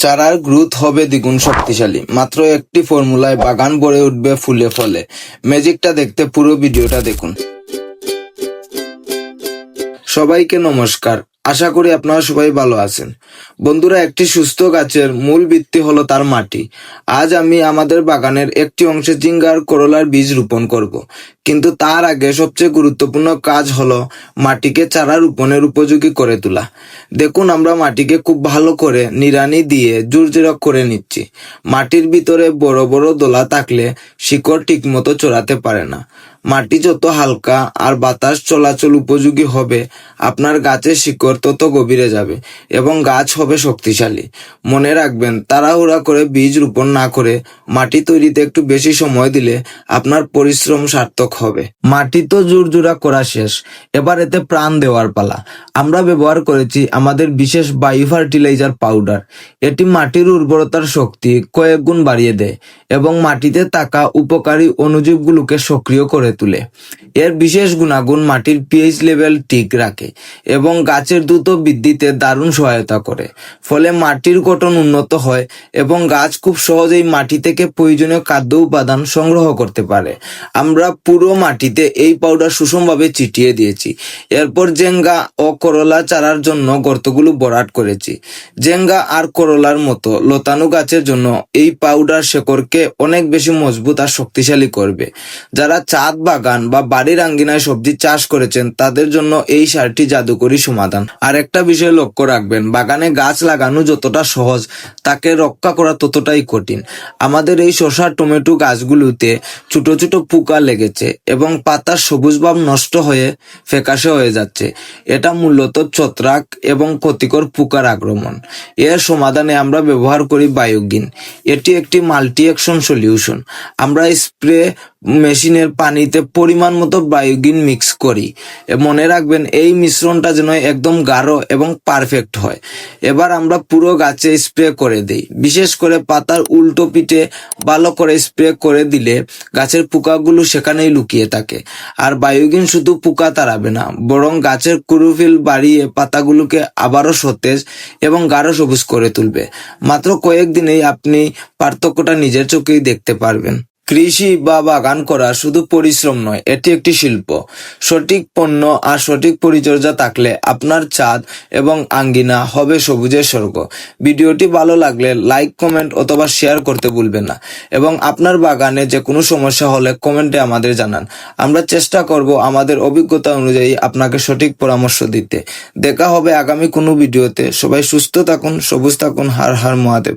চারার গ্রোথ হবে দ্বিগুণ শক্তিশালী। মাত্র একটি ফর্মুলায় বাগান ভরে উঠবে ফুলে ফলে। ম্যাজিকটা দেখতে পুরো ভিডিওটা দেখুন। সবাইকে নমস্কার, আশা করি আপনারা সবাই ভালো আছেন। বন্ধুরা, একটি সুস্থ গাছের মূল ভিত্তি হলো তার মাটি। আজ আমি আমাদের বাগানের একটি অংশে ঝিঙ্গা আর করলার বীজ রোপণ করব, কিন্তু তার আগে সবচেয়ে গুরুত্বপূর্ণ কাজ হলো মাটিকে চারা রোপণের উপযোগী করে তোলা। দেখুন, আমরা মাটিকে খুব ভালো করে নিড়ানি দিয়ে জোরজোরা করে নিচ্ছি। মাটির ভিতরে বড় বড় দোলা থাকলে শিকড় ঠিকমতো চড়াতে পারে না। মাটি যত হালকা আর বাতাস চলাচল উপযোগী হবে, আপনার গাছের শিকড় তত গভীরে যাবে এবং গাছ হবে শক্তিশালী। মনে রাখবেন, তাড়াহুড়া করে বীজ রোপণ না করে মাটি তৈরিতে একটু বেশি সময় দিলে আপনার পরিশ্রম সার্থক হবে। মাটি তো জোরজোড়া করা শেষ, এবার এতে প্রাণ দেওয়ার পালা। আমরা ব্যবহার করেছি আমাদের বিশেষ বায়ো ফার্টিলাইজার পাউডার। এটি মাটির উর্বরতার শক্তি কয়েক গুণ বাড়িয়ে দেয় এবং মাটিতে থাকা উপকারী অণুজীবগুলোকে সক্রিয় করে তুলে। এর বিশেষ গুণাগুণ মাটির পিএইচ লেভেল ঠিক রাখে এবং গাছের দ্রুত বৃদ্ধিতে দারুণ সহায়তা করে। ফলে মাটির গঠন উন্নত হয় এবং গাছ খুব সহজেই মাটি থেকে প্রয়োজনীয় খাদ্য উপাদান সংগ্রহ করতে পারে। আমরা পুরো মাটিতে এই পাউডার সুষমভাবে ছিটিয়ে দিয়েছি। এরপর ঝিঙ্গা ও করলা চারার জন্য গর্তগুলো ভরাট করেছি। ঝিঙ্গা আর করলার মতো লতানো গাছের জন্য এই পাউডার শেকড়কে অনেক বেশি মজবুত আর শক্তিশালী করবে। যারা ছাদ বাগান বা বাড়ির আঙ্গিনায় সবজি চাষ করেছেন, তাদের জন্য এই সারটি জাদুকরী সমাধান। আর একটা বিষয় লক্ষ্য রাখবেন, বাগানে গাছ লাগানো যতটা সহজ, তাকে রক্ষা করা ততটাই কঠিন। আমাদের এই শসা টমেটো গাছগুলোতে ছোট ছোট পোকা লেগেছে এবং পাতার সবুজ ভাব নষ্ট হয়ে ফ্যাকাশে হয়ে যাচ্ছে। এটা মূলত ছত্রাক এবং ক্ষতিকর পোকার আক্রমণ। এর সমাধানে আমরা ব্যবহার করি বায়োগিন। এটি একটি মাল্টি অ্যাকশন সলিউশন। আমরা স্প্রে মেশিনের পানিতে পরিমাণ মতো বায়োগিন মিক্স করি। মনে রাখবেন, এই মিশ্রণটা যেন একদম গাঢ় এবং পারফেক্ট হয়। এবার আমরা পুরো গাছে স্প্রে করে দিই। বিশেষ করে পাতার উল্টো পিঠে ভালো করে স্প্রে করে দিলে গাছের পোকাগুলো সেখানেই লুকিয়ে থাকে। আর বায়োগিন শুধু পোকা তাড়াবে না, বরং গাছের ক্লোরোফিল বাড়িয়ে পাতাগুলোকে আবারও সতেজ এবং গাঢ় সবুজ করে তুলবে। মাত্র কয়েকদিনেই আপনি পার্থক্যটা নিজের চোখেই দেখতে পারবেন। কৃষি বা বাগান করা শুধু পরিশ্রম নয়, এটি একটি শিল্প। সঠিক পণ্য আর সঠিক পরিচর্যা থাকলে আপনার ছাদ এবং আঙ্গিনা হবে সবুজের স্বর্গ। ভিডিওটি ভালো লাগলে লাইক, কমেন্ট অথবা শেয়ার করতে ভুলবেন না এবং আপনার বাগানে যে কোনো সমস্যা হলে কমেন্টে আমাদের জানান। আমরা চেষ্টা করব আমাদের অভিজ্ঞতা অনুযায়ী আপনাকে সঠিক পরামর্শ দিতে। দেখা হবে আগামী কোনো ভিডিওতে। সবাই সুস্থ থাকুন, সবুজ থাকুন। হর হর মহাদেব।